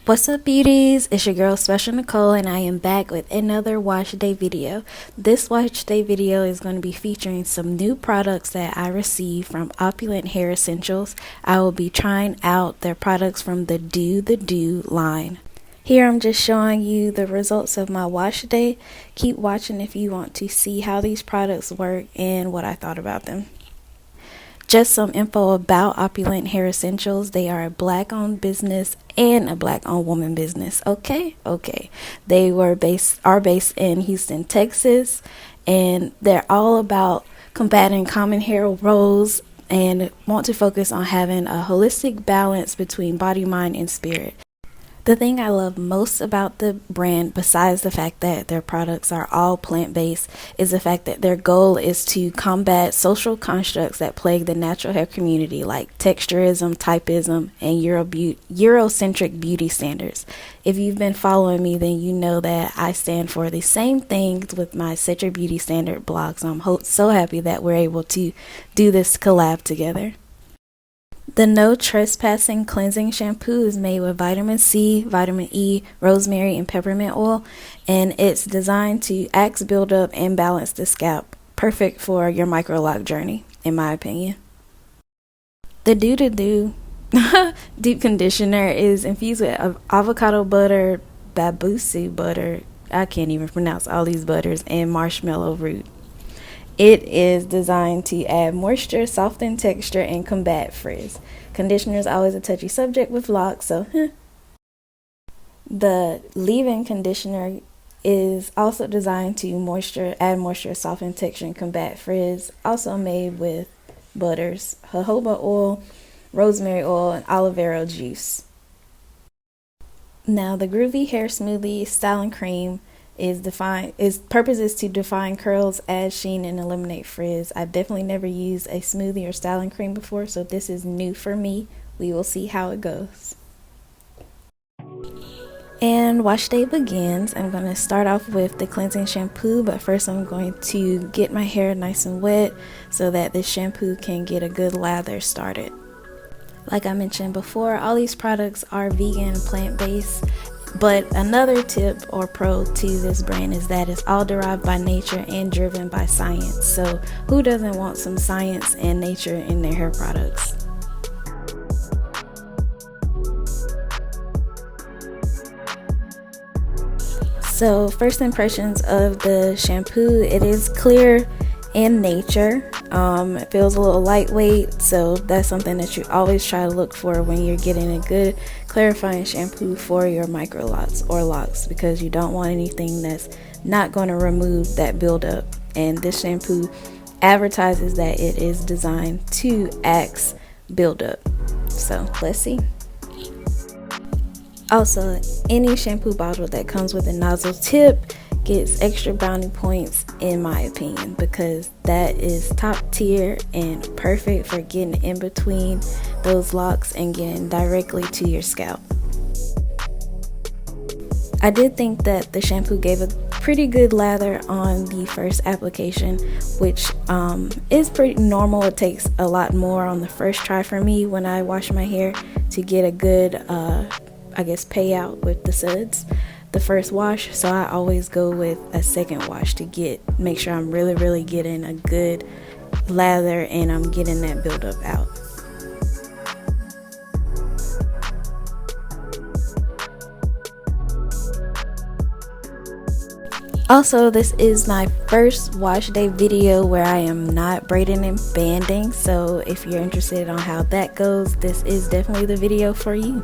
What's up, beauties? It's your girl Special Nicole, and I am back with another wash day video. This wash day video is going to be featuring some new products that I received from Opulent Hair Essentials. I will be trying out their products from the Do line. Here I'm just showing you the results of my wash day. Keep watching if you want to see how these products work and what I thought about them. Just some info about Opulent Hair Essentials. They are a black-owned business and a black-owned woman business. Okay. They are based in Houston, Texas, and they're all about combating common hair woes and want to focus on having a holistic balance between body, mind, and spirit. The thing I love most about the brand, besides the fact that their products are all plant-based, is the fact that their goal is to combat social constructs that plague the natural hair community, like texturism, typism, and Eurocentric beauty standards. If you've been following me, then you know that I stand for the same things with my Set Your Beauty Standard blog, so I'm so happy that we're able to do this collab together. The No Trespassing Cleansing Shampoo is made with vitamin C, vitamin E, rosemary, and peppermint oil, and it's designed to axe, build up, and balance the scalp. Perfect for your microlock journey, in my opinion. The Do Deep Conditioner is infused with avocado butter, babusu butter, I can't even pronounce all these butters, and marshmallow root. It is designed to add moisture, soften texture, and combat frizz. Conditioner is always a touchy subject with locks, so The leave-in conditioner is also designed to add moisture, soften texture, and combat frizz. Also made with butters, jojoba oil, rosemary oil, and aloe vera juice. Now, the Groovy Hair Smoothie Styling Cream its purpose is to define curls, add sheen, and eliminate frizz. I've definitely never used a smoothie or styling cream before, so this is new for me. We will see how it goes. And wash day begins. I'm going to start off with the cleansing shampoo, but first I'm going to get my hair nice and wet so that the shampoo can get a good lather started. Like I mentioned before, all these products are vegan and plant-based. But another tip or pro to this brand is that it's all derived by nature and driven by science. So who doesn't want some science and nature in their hair products? So first impressions of the shampoo, it is clear in nature. It feels a little lightweight, so that's something that you always try to look for when you're getting a good clarifying shampoo for your microlocs or locks, because you don't want anything that's not going to remove that buildup. And this shampoo advertises that it is designed to axe buildup. So let's see. Also, any shampoo bottle that comes with a nozzle tip gets extra brownie points in my opinion, because that is top tier and perfect for getting in between those locks and getting directly to your scalp. I did think that the shampoo gave a pretty good lather on the first application, which is pretty normal. It takes a lot more on the first try for me when I wash my hair to get a good payout with the suds the first wash, so I always go with a second wash to make sure I'm really getting a good lather and I'm getting that buildup out. Also, this is my first wash day video where I am not braiding and banding, so if you're interested on how that goes, this is definitely the video for you.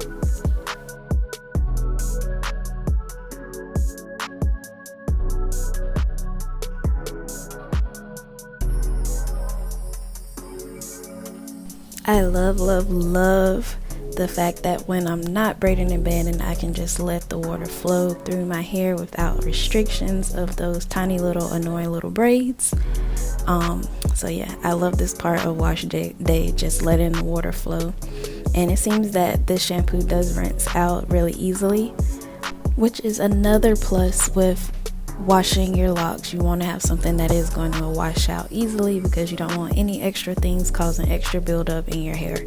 I love the fact that when I'm not braiding and banding, I can just let the water flow through my hair without restrictions of those tiny little annoying little braids. So yeah, I love this part of wash day, just letting the water flow. And it seems that this shampoo does rinse out really easily, which is another plus with washing your locks. You want to have something that is going to wash out easily, because you don't want any extra things causing extra buildup in your hair.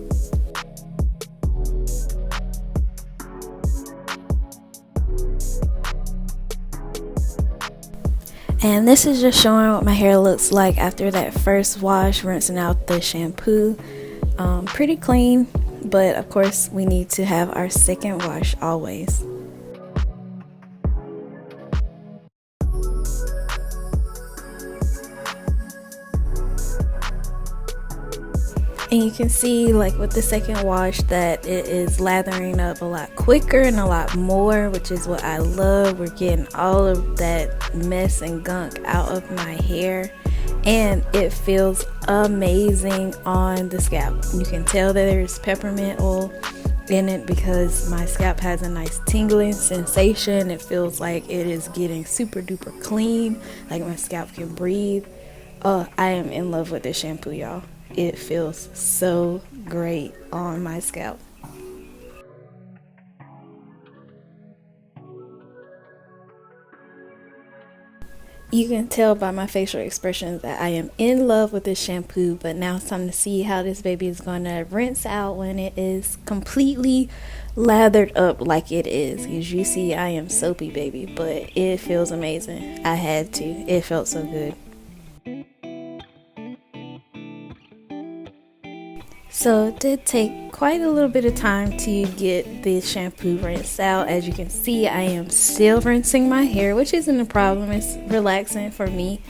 And this is just showing what my hair looks like after that first wash, rinsing out the shampoo. Pretty clean, but of course we need to have our second wash always. And you can see, like with the second wash, that it is lathering up a lot quicker and a lot more, which is what I love. We're getting all of that mess and gunk out of my hair, and it feels amazing on the scalp. You can tell that there's peppermint oil in it because my scalp has a nice tingling sensation. It feels like it is getting super duper clean, like my scalp can breathe. Oh, I am in love with this shampoo, y'all. It feels so great on my scalp. You can tell by my facial expressions that I am in love with this shampoo, but now it's time to see how this baby is going to rinse out when it is completely lathered up like it is. As you see, I am soapy, baby, but it feels amazing. I had to. It felt so good. So it did take quite a little bit of time to get the shampoo rinsed out. As you can see, I am still rinsing my hair, which isn't a problem. It's relaxing for me,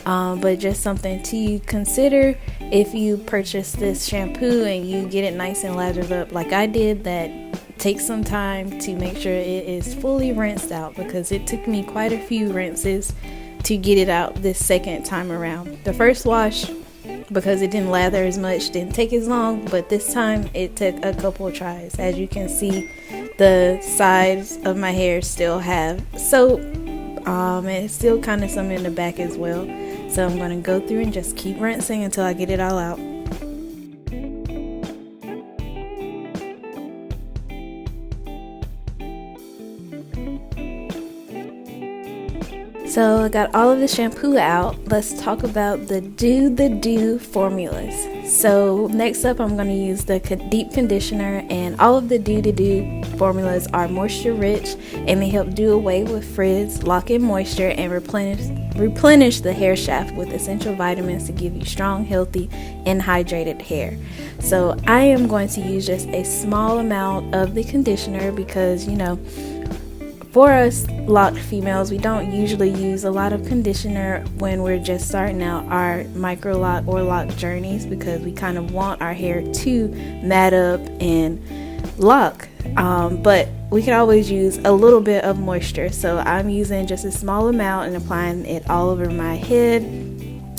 but just something to consider if you purchase this shampoo and you get it nice and lathered up like I did. That takes some time to make sure it is fully rinsed out, because it took me quite a few rinses to get it out this second time around. The first wash, because it didn't lather as much, didn't take as long, but this time it took a couple of tries. As you can see, the sides of my hair still have soap, and still kind of some in the back as well. So I'm going to go through and just keep rinsing until I get it all out. So I got all of the shampoo out. Let's talk about the Do formulas. So next up, I'm going to use the deep conditioner, and all of the Do formulas are moisture rich, and they help do away with frizz, lock in moisture, and replenish the hair shaft with essential vitamins to give you strong, healthy, and hydrated hair. So I am going to use just a small amount of the conditioner because, you know, for us locked females, we don't usually use a lot of conditioner when we're just starting out our microlock or lock journeys, because we kind of want our hair to mat up and lock. But we can always use a little bit of moisture. So I'm using just a small amount and applying it all over my head.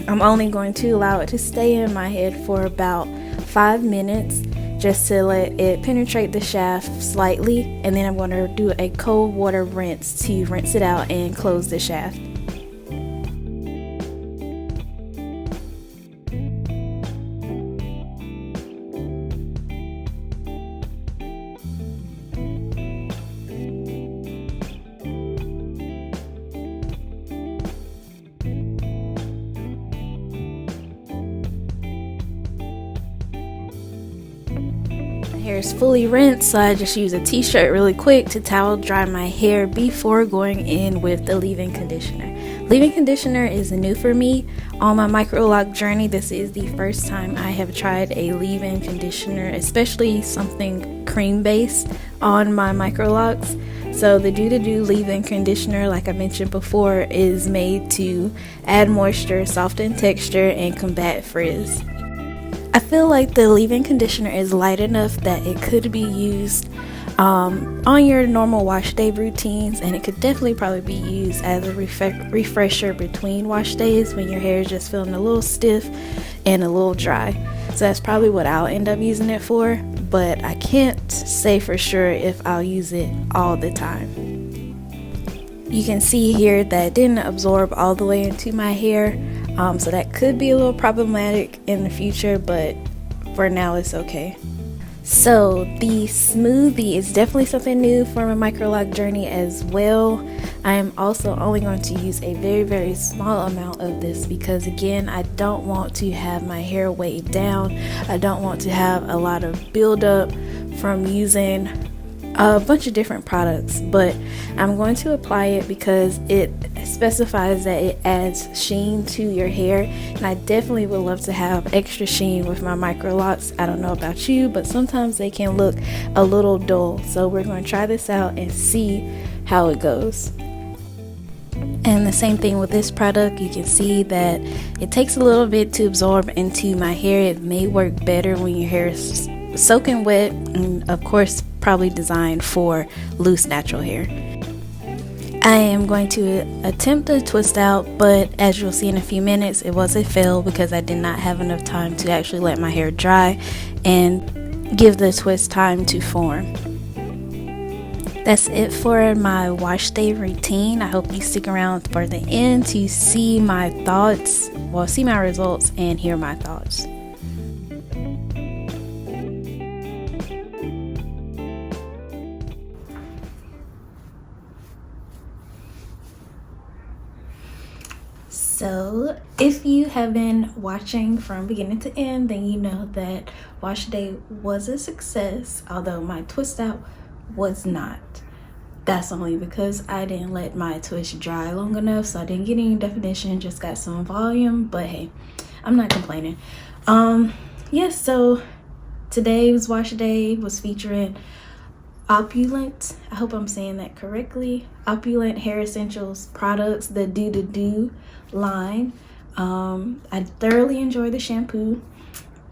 I'm only going to allow it to stay in my head for about 5 minutes, just to let it penetrate the shaft slightly, and then I'm going to do a cold water rinse to rinse it out and close the shaft. Hair is fully rinsed, so I just use a t-shirt really quick to towel dry my hair before going in with the leave-in conditioner. Leave-in conditioner is new for me on my microlock journey. This is the first time I have tried a leave-in conditioner, especially something cream based on my microlocks. So the Do leave-in conditioner, like I mentioned before, is made to add moisture, soften texture, and combat frizz. I feel like the leave-in conditioner is light enough that it could be used on your normal wash day routines, and it could definitely probably be used as a refresher between wash days when your hair is just feeling a little stiff and a little dry. So that's probably what I'll end up using it for, but I can't say for sure if I'll use it all the time. You can see here that it didn't absorb all the way into my hair, so that could be a little problematic in the future, but for now it's okay. So the smoothie is definitely something new for my microlock journey as well. I am also only going to use a very small amount of this because, again, I don't want to have my hair weighed down. I don't want to have a lot of buildup from using a bunch of different products, but I'm going to apply it because it specifies that it adds sheen to your hair, and I definitely would love to have extra sheen with my Microlocs. I don't know about you, but sometimes they can look a little dull, so we're going to try this out and see how it goes. And the same thing with this product, you can see that it takes a little bit to absorb into my hair. It may work better when your hair is soaking wet, and of course probably designed for loose natural hair. I am going to attempt a twist out, but as you'll see in a few minutes, it was a fail because I did not have enough time to actually let my hair dry and give the twist time to form. That's it for my wash day routine. I hope you stick around for the end to see my thoughts, well, see my results and hear my thoughts. So if you have been watching from beginning to end, then you know that wash day was a success, although my twist out was not. That's only because I didn't let my twist dry long enough, so I didn't get any definition, just got some volume, but hey, I'm not complaining. Yes, so today's wash day was featuring Opulent, I hope I'm saying that correctly, Opulent Hair Essentials products, the Do line. I thoroughly enjoy the shampoo,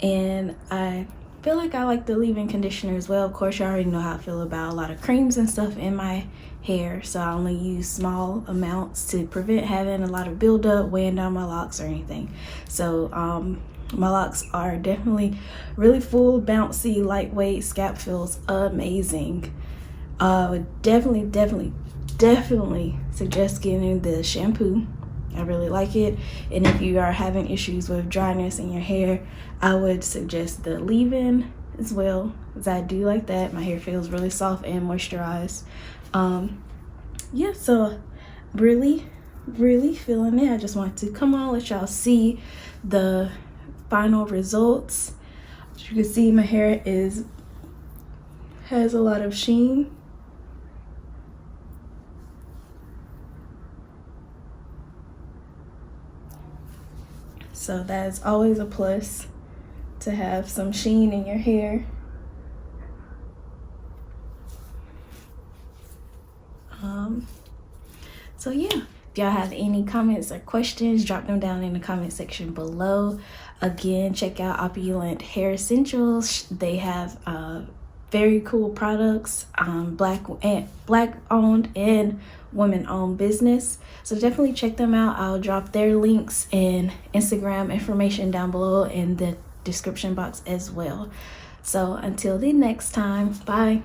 and I feel like I like the leave-in conditioner as well. Of course, you already know how I feel about a lot of creams and stuff in my hair, so I only use small amounts to prevent having a lot of buildup, weighing down my locks or anything. So my locks are definitely really full, bouncy, lightweight. Scalp feels amazing. I would definitely suggest getting the shampoo. I really like it. And if you are having issues with dryness in your hair, I would suggest the leave-in as well, because I do like that. My hair feels really soft and moisturized. Yeah, so really feeling it. I just want to come on, let y'all see the final results. As you can see, my hair has a lot of sheen. So that is always a plus, to have some sheen in your hair. So yeah, if y'all have any comments or questions, drop them down in the comment section below. Again, check out Opulent Hair Essentials. They have very cool products, black owned and women owned business, so definitely check them out. I'll drop their links and Instagram information down below in the description box as well. So until the next time, bye.